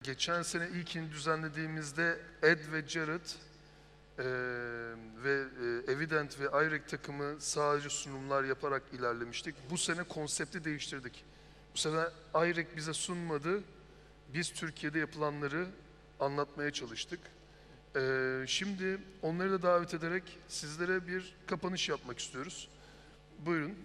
Geçen sene ilkini düzenlediğimizde Ed ve Jared ve Evident ve IREC takımı sadece sunumlar yaparak ilerlemiştik. Bu sene konsepti değiştirdik. Bu sefer IREC bize sunmadı. Biz Türkiye'de yapılanları anlatmaya çalıştık. Şimdi onları da davet ederek sizlere bir kapanış yapmak istiyoruz. Buyurun.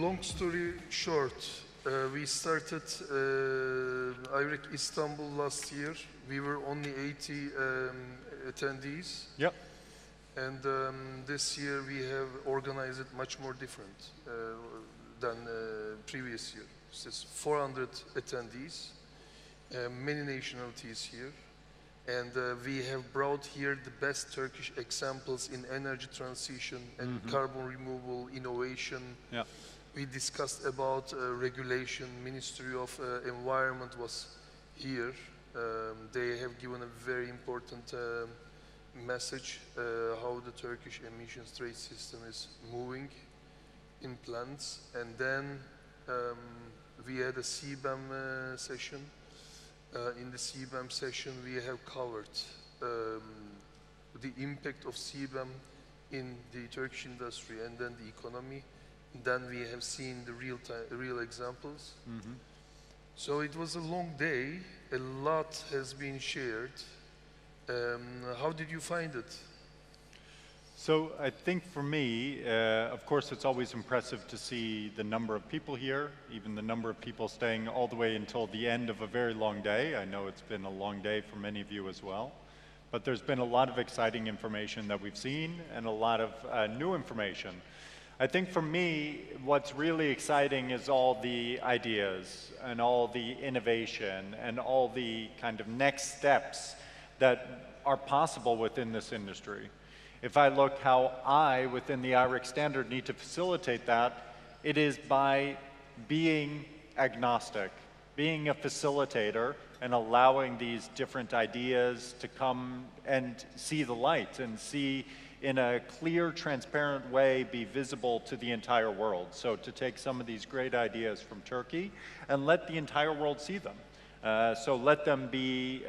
Long story short, we started IREC Istanbul last year. We were only 80 attendees. Yep. And this year we have organized it much more different than previous year. It's 400 attendees, many nationalities here. And we have brought here the best Turkish examples in energy transition and carbon removal, innovation. Yeah. We discussed about regulation. Ministry of Environment was here. They have given a very important message how the Turkish emissions trade system is moving in plants. And then we had a CBAM session. In the CBAM session, we have covered the impact of CBAM in the Turkish industry and then the economy. Then we have seen the real examples. So it was a long day. A lot has been shared. How did you find it? So I think for me, of course, it's always impressive to see the number of people here, even the number of people staying all the way until the end of a very long day. I know it's been a long day for many of you as well. But there's been a lot of exciting information that we've seen and a lot of new information. I think for me, what's really exciting is all the ideas and all the innovation and all the kind of next steps that are possible within this industry. If I look how I, within the IREC standard, need to facilitate that, it is by being agnostic, being a facilitator and allowing these different ideas to come and see the light and see in a clear, transparent way be visible to the entire world. So to take some of these great ideas from Turkey and let the entire world see them. So let them be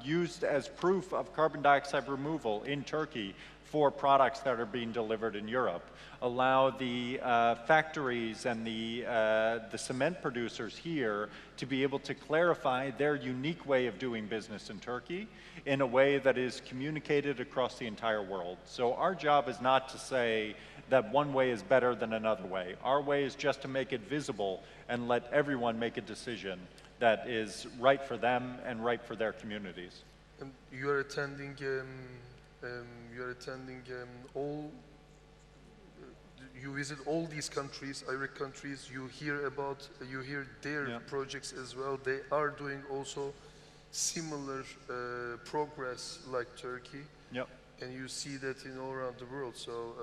used as proof of carbon dioxide removal in Turkey for products that are being delivered in Europe. Allow the factories and the cement producers here to be able to clarify their unique way of doing business in Turkey in a way that is communicated across the entire world. So our job is not to say that one way is better than another way. Our way is just to make it visible and let everyone make a decision that is right for them and right for their communities. And you are attending all. You visit all these countries, IREC countries. You hear their projects as well. They are doing also similar progress like Turkey. Yep. And you see that in all around the world. So,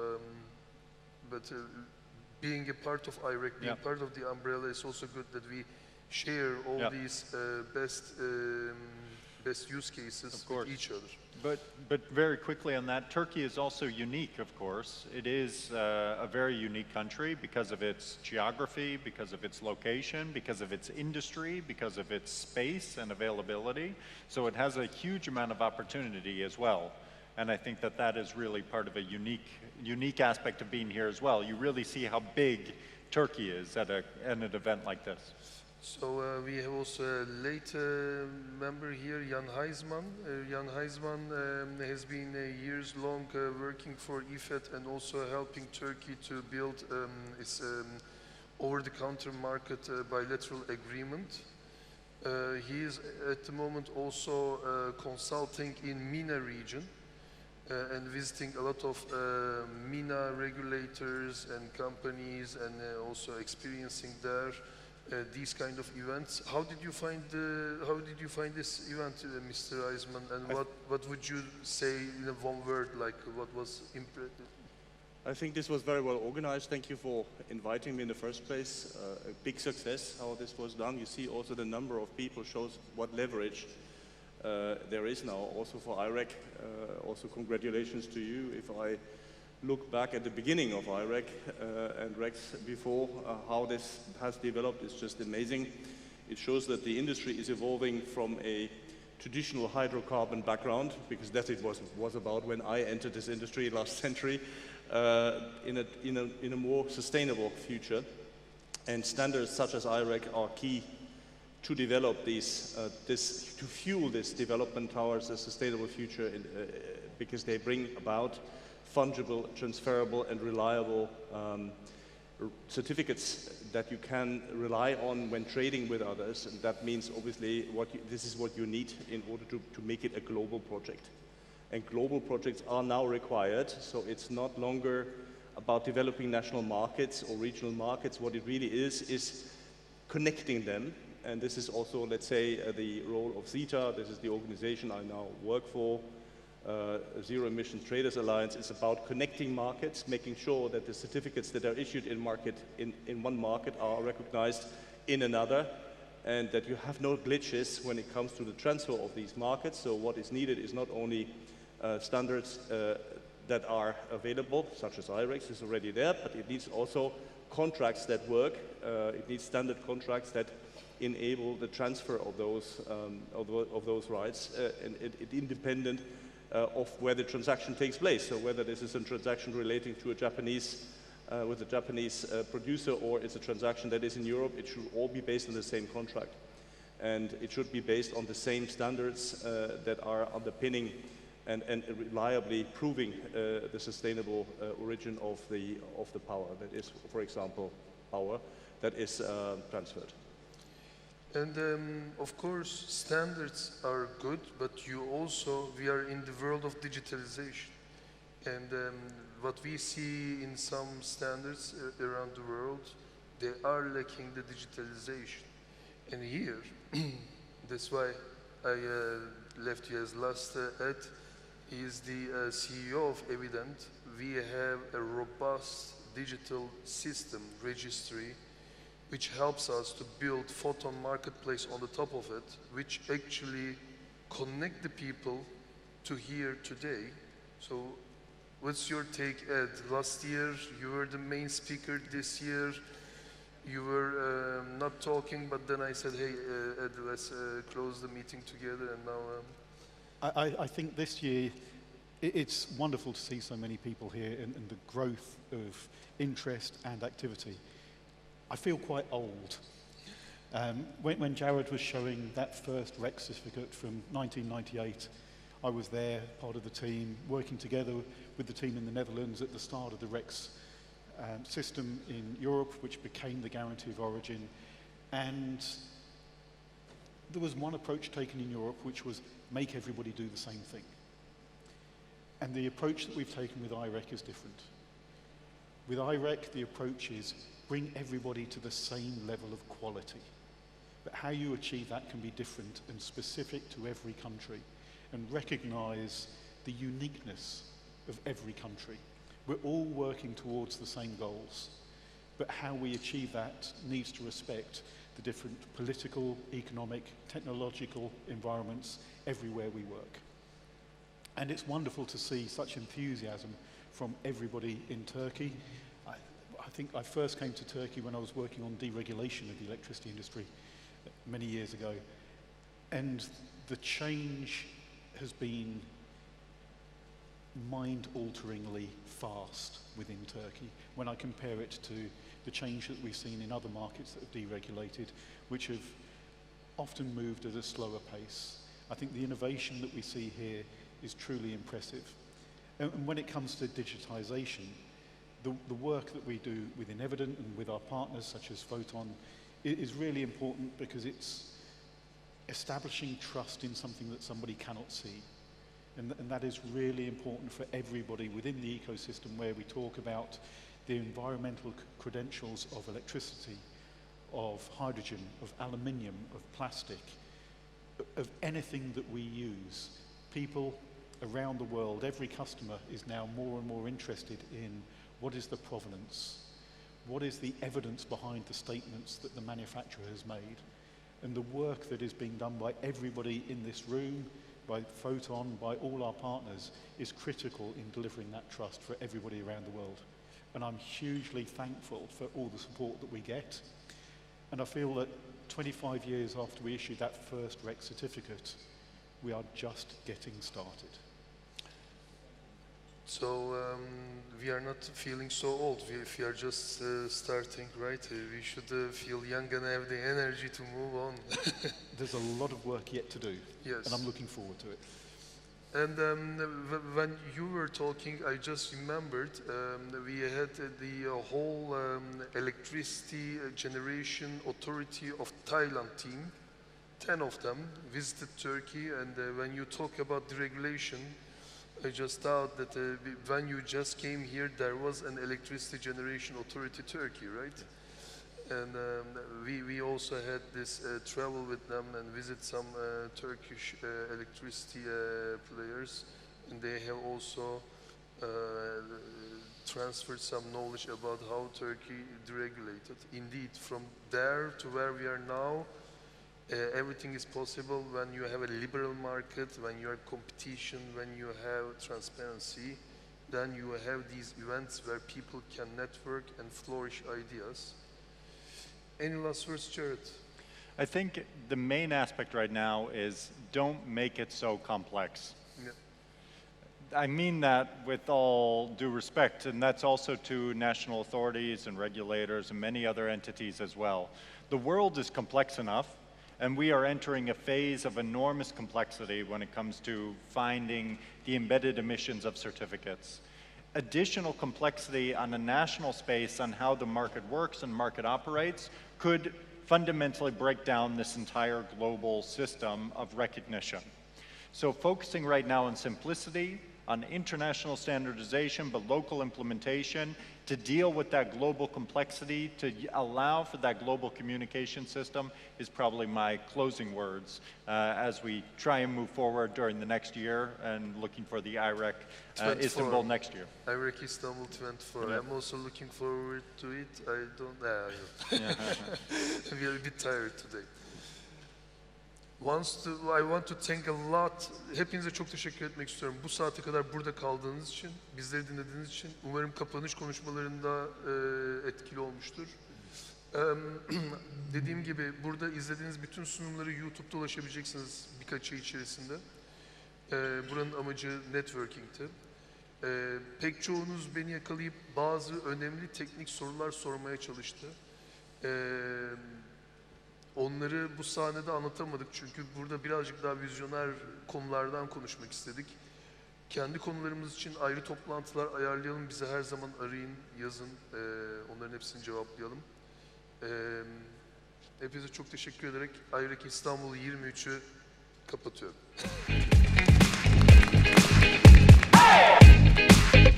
being a part of IREC, being part of the umbrella, is also good that we share all these best use cases with each other. But very quickly on that, Turkey is also unique, of course. It is a very unique country because of its geography, because of its location, because of its industry, because of its space and availability. So it has a huge amount of opportunity as well. And I think that that is really part of a unique aspect of being here as well. You really see how big Turkey is at an event like this. So we have also a late member here, Jan Heisman. Jan Heisman has been years long working for IFET and also helping Turkey to build its over-the-counter market bilateral agreement. He is at the moment also consulting in MENA region and visiting a lot of MENA regulators and companies and also experiencing there these kind of events. How did you find this event, Mr. Eisman? And what would you say in one word? Like what was I think this was very well organized. Thank you for inviting me in the first place. A big success how this was done. You see also the number of people shows what leverage there is now also for IREC. Also congratulations to you. If I look back at the beginning of IREC and RECs before, how this has developed is just amazing. It shows that the industry is evolving from a traditional hydrocarbon background, because that's it was about when I entered this industry last century, in a more sustainable future. And standards such as IREC are key to develop these, to fuel this development towards a sustainable future, because they bring about fungible, transferable, and reliable certificates that you can rely on when trading with others. And that means obviously this is what you need in order to make it a global project. And global projects are now required, so it's not longer about developing national markets or regional markets. What it really is connecting them. And this is also, let's say, the role of ZETA. This is the organization I now work for. Zero Emission Traders Alliance is about connecting markets, making sure that the certificates that are issued in one market are recognized in another, and that you have no glitches when it comes to the transfer of these markets. So what is needed is not only standards that are available, such as IREX is already there, but it needs also contracts that work. It needs standard contracts that enable the transfer of those rights, and independent of where the transaction takes place. So whether this is a transaction relating to a Japanese, with a Japanese producer, or it's a transaction that is in Europe, it should all be based on the same contract. And it should be based on the same standards that are underpinning and reliably proving the sustainable origin of the power that is, for example, power that is transferred. And of course, standards are good, but we are in the world of digitalization. And what we see in some standards around the world, they are lacking the digitalization. And here, that's why I left you as last Ed, is the CEO of Evident. We have a robust digital system registry, which helps us to build photon marketplace on the top of it, which actually connect the people to here today. So what's your take, Ed? Last year you were the main speaker. This year you were not talking, but then I said, hey, Ed, let's close the meeting together. And now I think this year it's wonderful to see so many people here, and the growth of interest and activity. I feel quite old. When Jared was showing that first REC certificate from 1998, I was there, part of the team, working together with the team in the Netherlands at the start of the RECs system in Europe, which became the Guarantee of Origin. And there was one approach taken in Europe, which was make everybody do the same thing. And the approach that we've taken with IREC is different. With IREC, the approach is bring everybody to the same level of quality. But how you achieve that can be different and specific to every country, and recognize the uniqueness of every country. We're all working towards the same goals, but how we achieve that needs to respect the different political, economic, technological environments everywhere we work. And it's wonderful to see such enthusiasm from everybody in Turkey. I think I first came to Turkey when I was working on deregulation of the electricity industry many years ago. And the change has been mind-alteringly fast within Turkey when I compare it to the change that we've seen in other markets that have deregulated, which have often moved at a slower pace. I think the innovation that we see here is truly impressive. And when it comes to digitization, the work that we do within Evident and with our partners such as Photon is really important, because it's establishing trust in something that somebody cannot see. And that is really important for everybody within the ecosystem, where we talk about the environmental credentials of electricity, of hydrogen, of aluminium, of plastic, of anything that we use. People around the world, every customer is now more and more interested in What is the provenance? What is the evidence behind the statements that the manufacturer has made? And the work that is being done by everybody in this room, by Photon, by all our partners, is critical in delivering that trust for everybody around the world. And I'm hugely thankful for all the support that we get. And I feel that 25 years after we issued that first REC certificate, we are just getting started. So we are not feeling so old. We are just starting, right? We should feel young and have the energy to move on. There's a lot of work yet to do, Yes. and I'm looking forward to it. And when you were talking, I just remembered we had the whole electricity generation authority of Thailand team, 10 of them visited Turkey, and when you talk about deregulation, I just thought that when you just came here, there was an electricity generation authority Turkey, right? And we also had this travel with them and visit some Turkish electricity players, and they have also transferred some knowledge about how Turkey deregulated. Indeed, from there to where we are now, everything is possible when you have a liberal market, when you have competition, when you have transparency, then you have these events where people can network and flourish ideas. Any last words, Jared? I think the main aspect right now is don't make it so complex. Yeah. I mean that with all due respect, and that's also to national authorities and regulators and many other entities as well. The world is complex enough, and we are entering a phase of enormous complexity when it comes to finding the embedded emissions of certificates. Additional complexity on a national space on how the market works and market operates could fundamentally break down this entire global system of recognition. So focusing right now on simplicity, on international standardization, but local implementation, to deal with that global complexity, to allow for that global communication system is probably my closing words as we try and move forward during the next year and looking for the IREC Istanbul next year. IREC Istanbul 24. Yeah. I'm also looking forward to it. I don't know. We are a bit tired today. I want to thank a lot. Hepinize çok teşekkür etmek istiyorum. Bu saate kadar burada kaldığınız için, bizleri dinlediğiniz için. Umarım kapanış konuşmalarında etkili olmuştur. Dediğim gibi burada izlediğiniz bütün sunumları YouTube'da ulaşabileceksiniz birkaç ay içerisinde. Buranın amacı networking'ti. Pek çoğunuz beni yakalayıp bazı önemli teknik sorular sormaya çalıştı. Onları bu sahnede anlatamadık çünkü burada birazcık daha vizyoner konulardan konuşmak istedik. Kendi konularımız için ayrı toplantılar ayarlayalım, bize her zaman arayın, yazın, onların hepsini cevaplayalım. Hepinize çok teşekkür ederek IREC İstanbul 23'ü kapatıyorum.